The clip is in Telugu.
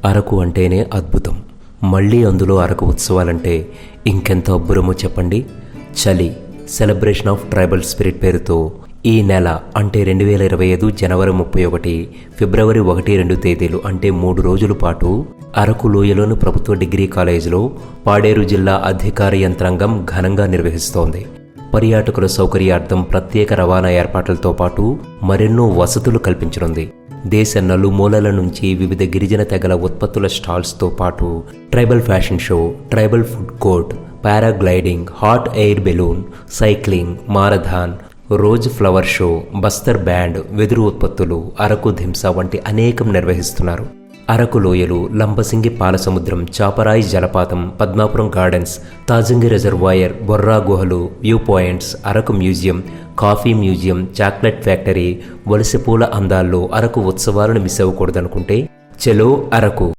అరకు అంటేనే అద్భుతం. మళ్ళీ అందులో అరకు ఉత్సవాలంటే ఇంకెంత అబ్బురమో చెప్పండి. చలి సెలబ్రేషన్ ఆఫ్ ట్రైబల్ స్పిరిట్ పేరుతో ఈ నెల అంటే 2025 జనవరి 31, ఫిబ్రవరి 1-2 తేదీలు అంటే 3 రోజుల పాటు అరకు లోయలోని ప్రభుత్వ డిగ్రీ కాలేజీలో పాడేరు జిల్లా అధికార యంత్రాంగం ఘనంగా నిర్వహిస్తోంది. పర్యాటకుల సౌకర్యార్థం ప్రత్యేక రవాణా ఏర్పాట్లతో పాటు మరెన్నో వసతులు కల్పించనుంది. దేశ నలుమూలల నుంచి వివిధ గిరిజన తెగల ఉత్పత్తుల స్టాల్స్తో పాటు tribal fashion show, tribal food court, paragliding, hot air balloon, cycling, marathon, rose flower show, Bastar band, వెదురు ఉత్పత్తులు, అరకు ధింస వంటి అనేకం నిర్వహిస్తున్నారు. అరకు లోయలు, లంబసింగి పాలసముద్రం, చాపరాయి జలపాతం, పద్మాపురం గార్డెన్స్, తాజంగి రిజర్వాయర్, బొర్రా గుహలు, view points, Araku museum, coffee museum, chocolate factory, వలసపూల అందాల్లో అరకు ఉత్సవాలను మిస్ అవ్వకూడదనుకుంటే చలో అరకు.